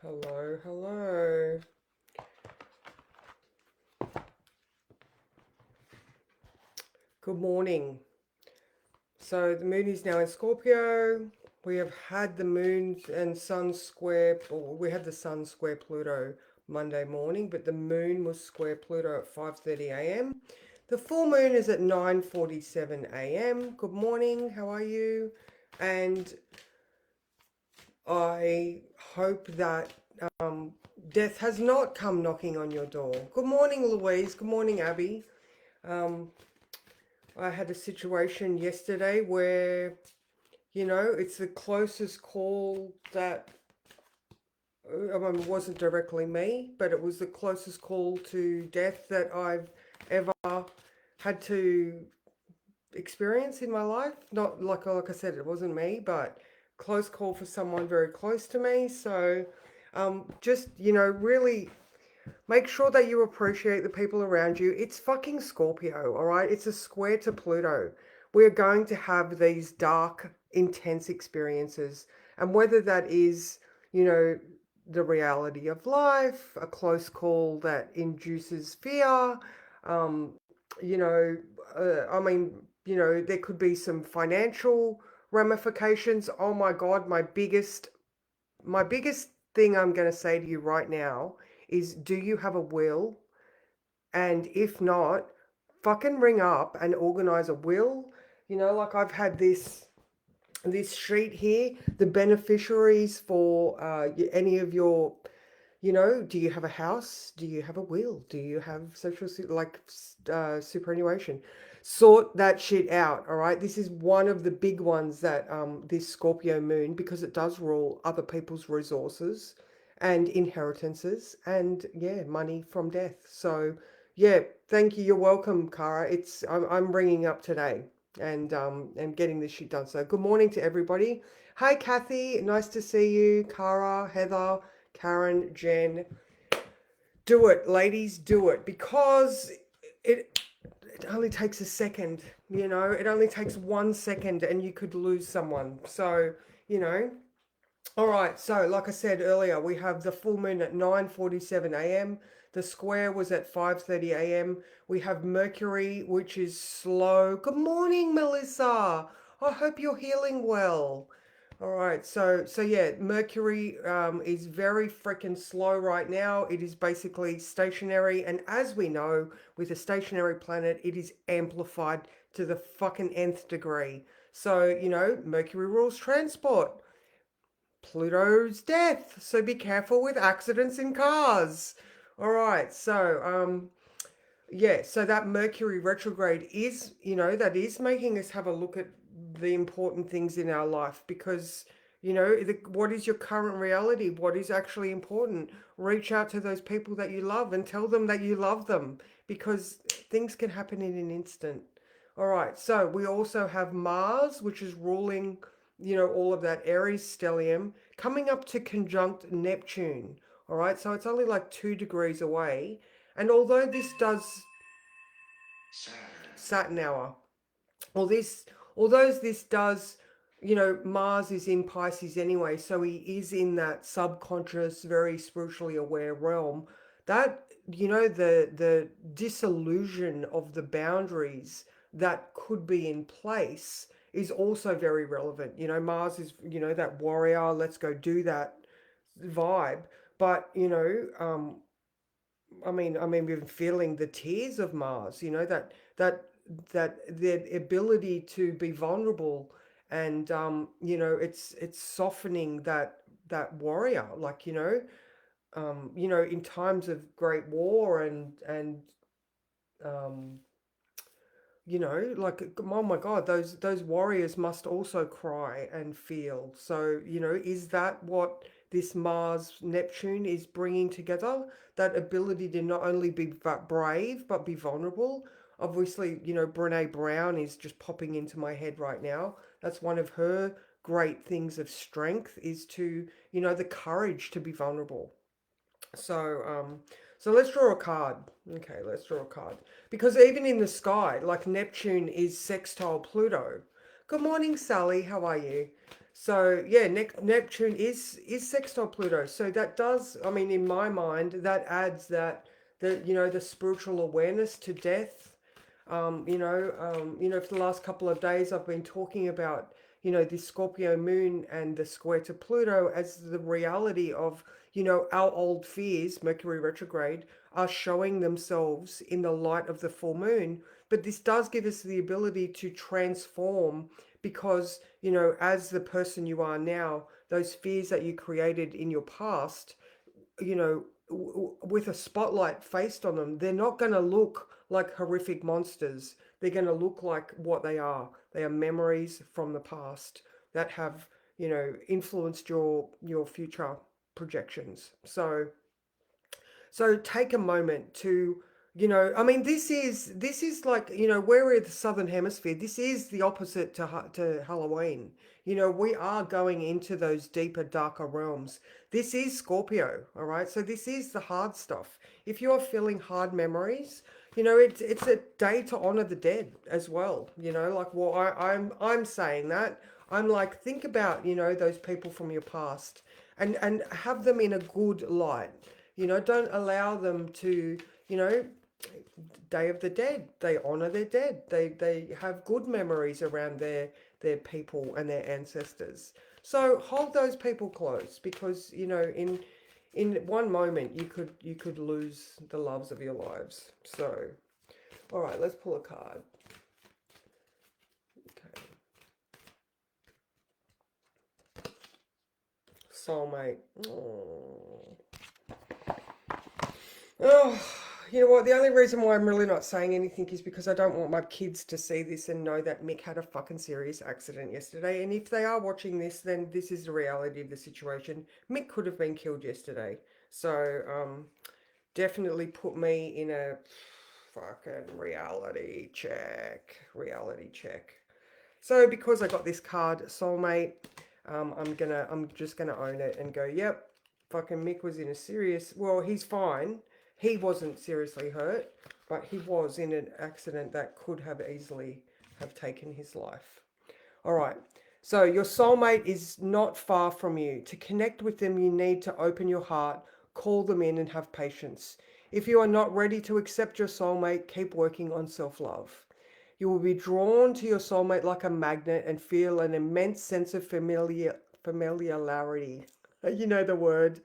Hello, hello. Good morning. So the moon is now in Scorpio. We have had the moon and sun square, or we had the sun square Pluto Monday morning, but the moon was square Pluto at 5:30 a.m. The full moon is at 9:47 a.m. Good morning. How are you? And I hope that death has not come knocking on your door. Good morning, Louise. Good morning, Abby. Um, I had a situation yesterday where, it's the closest call that, I mean, it wasn't directly me, but it was the closest call to death that I've ever had to experience in my life. Not like I said, it wasn't me, but close call for someone very close to me. So, just, really make sure that you appreciate the people around you. It's fucking Scorpio, all right? It's a square to Pluto. We're going to have these dark, intense experiences. And whether that is, the reality of life, a close call that induces fear, um, you know, I mean, there could be some financial ramifications. Oh my God, my biggest thing I'm going to say to you right now is, do you have a will? And if not, fucking ring up and organize a will. Like I've had this sheet here, the beneficiaries for any of your, do you have a house? Do you have a will? Do you have superannuation? Sort that shit out, all right? This is one of the big ones that this Scorpio moon, because it does rule other people's resources and inheritances and, yeah, money from death. So, yeah, thank you. You're welcome, Cara. I'm bringing up today and getting this shit done. So, good morning to everybody. Hi, Kathy. Nice to see you. Cara, Heather, Karen, Jen. Do it, ladies, do it, because it it only takes a second, it only takes 1 second and you could lose someone. So, you know, all right. So, like I said earlier, we have the full moon at 9:47 a.m. The square was at 5:30 a.m. We have Mercury, which is slow. Good morning, Melissa. I hope you're healing well. All right, so yeah, Mercury is very freaking slow right now. It is basically stationary, and as we know, with a stationary planet, it is amplified to the fucking nth degree. So, Mercury rules transport. Pluto's death. So be careful with accidents in cars. All right, so yeah, so that Mercury retrograde is, that is making us have a look at the important things in our life because, what is your current reality? What is actually important? Reach out to those people that you love and tell them that you love them because things can happen in an instant. All right, so we also have Mars, which is ruling, all of that Aries stellium, coming up to conjunct Neptune. All right, so it's only like 2 degrees away. And although this does Saturn hour, or this, although this does, Mars is in Pisces anyway, so he is in that subconscious, very spiritually aware realm. That, the disillusion of the boundaries that could be in place is also very relevant. Mars is, that warrior, let's go do that vibe. But, I mean, we've been feeling the tears of Mars. That that the ability to be vulnerable, and it's softening that warrior. Like in times of great war and um, like, oh my God, those warriors must also cry and feel. So, is that what this Mars Neptune is bringing together? That ability to not only be brave but be vulnerable. Obviously, Brene Brown is just popping into my head right now. That's one of her great things of strength, is to, the courage to be vulnerable. So, so let's draw a card. Okay, let's draw a card. Because even in the sky, like Neptune is sextile Pluto. Good morning, Sally. How are you? So yeah, Neptune is sextile Pluto. So that does, I mean, in my mind, that adds that the spiritual awareness to death. For the last couple of days, I've been talking about this Scorpio moon and the square to Pluto as the reality of our old fears, Mercury retrograde, are showing themselves in the light of the full moon. But this does give us the ability to transform because as the person you are now, those fears that you created in your past, with a spotlight faced on them, they're not going to look like horrific monsters. They're going to look like what they are. They are memories from the past that have influenced your future projections. So take a moment to, I mean, this is like, we're in the Southern Hemisphere. This is the opposite to Halloween. We are going into those deeper, darker realms. This is Scorpio, all right? So this is the hard stuff. If you're feeling hard memories, it's a day to honor the dead as well. Like, well, I'm saying that. I'm like, think about, those people from your past and have them in a good light. Don't allow them to, you know, Day of the Dead. They honor their dead. They have good memories around their people and their ancestors. So hold those people close because in one moment you could lose the loves of your lives. So all right, let's pull a card. Okay, soulmate. Oh. Oh, you know what? The only reason why I'm really not saying anything is because I don't want my kids to see this and know that Mick had a fucking serious accident yesterday. And if they are watching this, then this is the reality of the situation. Mick could have been killed yesterday. So, definitely put me in a fucking reality check. Reality check. So because I got this card, soulmate, I'm just gonna own it and go, yep, fucking Mick was in a serious. Well, he's fine. He wasn't seriously hurt, but he was in an accident that could have easily have taken his life. All right. So your soulmate is not far from you. To connect with them, you need to open your heart, call them in, and have patience. If you are not ready to accept your soulmate, keep working on self-love. You will be drawn to your soulmate like a magnet and feel an immense sense of familiarity. You know the word.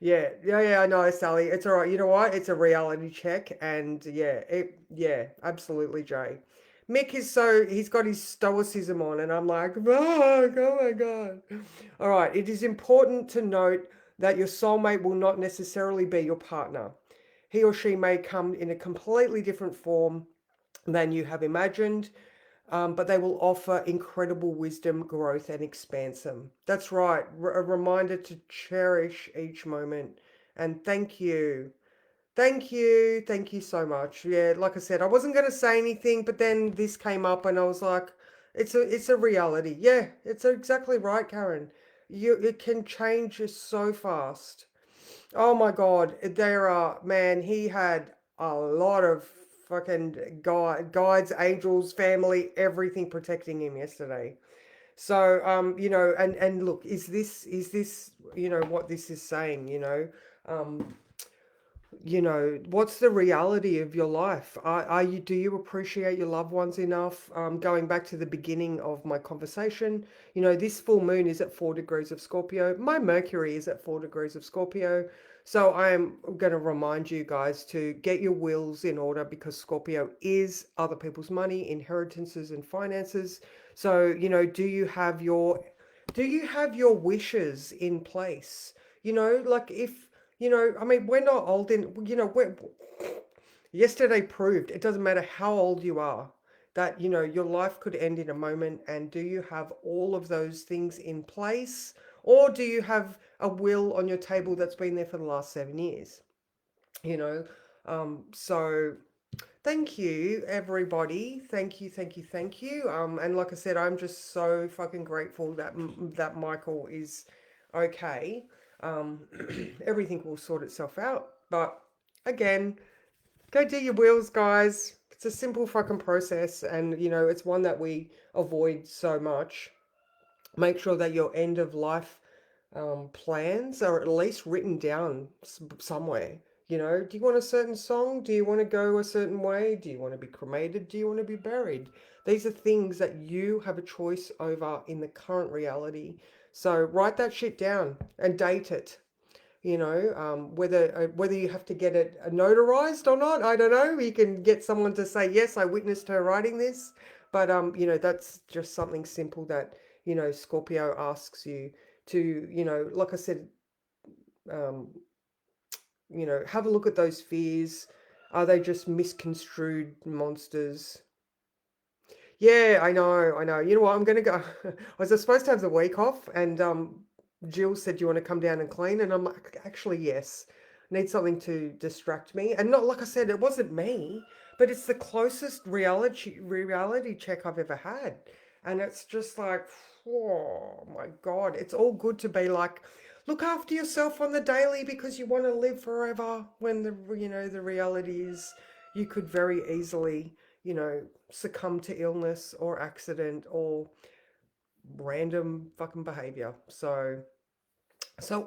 Yeah, I know, Sally. It's all right. You know what? It's a reality check, and yeah, absolutely, Jay. Mick is he's got his stoicism on, and I'm like, oh my God. All right, it is important to note that your soulmate will not necessarily be your partner. He or she may come in a completely different form than you have imagined, but they will offer incredible wisdom, growth, and expansion. That's right, a reminder to cherish each moment. And thank you. Thank you so much. Yeah, like I said, I wasn't going to say anything, but then this came up and I was like, it's a reality. Yeah, it's exactly right, Karen. It can change so fast. Oh my God, there are, man, he had a lot of fucking guides, angels, family, everything protecting him yesterday. So, and look, is this, what this is saying, um, what's the reality of your life? Do you appreciate your loved ones enough? Going back to the beginning of my conversation, this full moon is at 4 degrees of Scorpio. My Mercury is at 4 degrees of Scorpio. So I am going to remind you guys to get your wills in order because Scorpio is other people's money, inheritances, and finances. So, do you have your wishes in place? Like if I mean, we're not old yesterday proved it doesn't matter how old you are, that, your life could end in a moment. And do you have all of those things in place? Or do you have a will on your table that's been there for the last 7 years? You know, so thank you, everybody. Thank you, thank you, thank you. And like I said, I'm just so fucking grateful that Michael is okay. Um, everything will sort itself out. But again, go do your wheels, guys. It's a simple fucking process, and it's one that we avoid so much. Make sure that your end of life plans are at least written down somewhere. You know, do you want a certain song? Do you want to go a certain way? Do you want to be cremated? Do you want to be buried? These are things that you have a choice over in the current reality. So write that shit down and date it. You know, whether you have to get it notarized or not, I don't know. You can get someone to say, yes, I witnessed her writing this. But you know, that's just something simple that, you know, Scorpio asks you to, you know, like I said, um, you know, have a look at those fears. Are they just misconstrued monsters? Yeah, I know, I know. You know what? I'm gonna go. I was supposed to have the week off, and Jill said, "Do you want to come down and clean?" And I'm like, "Actually, yes. Need something to distract me." And not like I said, it wasn't me, but it's the closest reality check I've ever had, and it's just like, oh my God, it's all good to be like, look after yourself on the daily because you want to live forever. When the you know the reality is, you could very easily, you know, succumb to illness or accident or random fucking behavior. So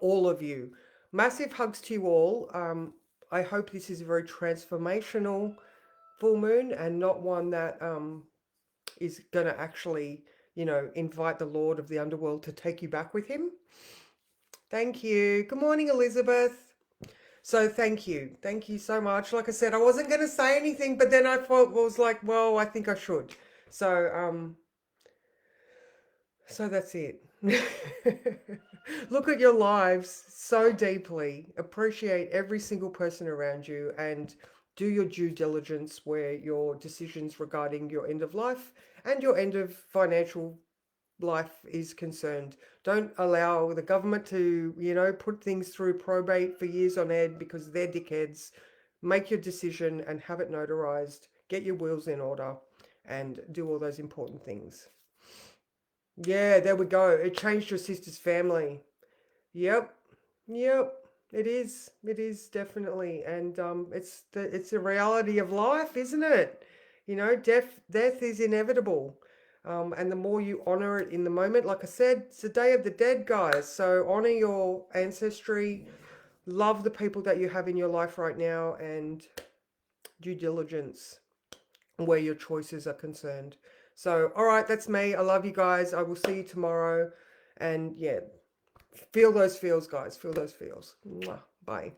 all of you, massive hugs to you all. I hope this is a very transformational full moon and not one that is going to actually, you know, invite the Lord of the underworld to take you back with him. Thank you. Good morning, Elizabeth. So thank you. Thank you so much. Like I said, I wasn't going to say anything, but then I thought was like, well, I think I should. So that's it. Look at your lives so deeply. Appreciate every single person around you and do your due diligence where your decisions regarding your end of life and your end of financial life is concerned. Don't allow the government to, you know, put things through probate for years on end because they're dickheads. Make your decision and have it notarized. Get your wills in order and do all those important things. Yeah, there we go. It changed your sister's family. Yep. Yep. It is. It is definitely. And it's a reality of life, isn't it? You know, death is inevitable. And the more you honor it in the moment, like I said, it's the Day of the Dead, guys. So honor your ancestry, love the people that you have in your life right now, and due diligence where your choices are concerned. So, all right, that's me. I love you guys. I will see you tomorrow. And yeah, feel those feels, guys. Feel those feels. Mwah. Bye.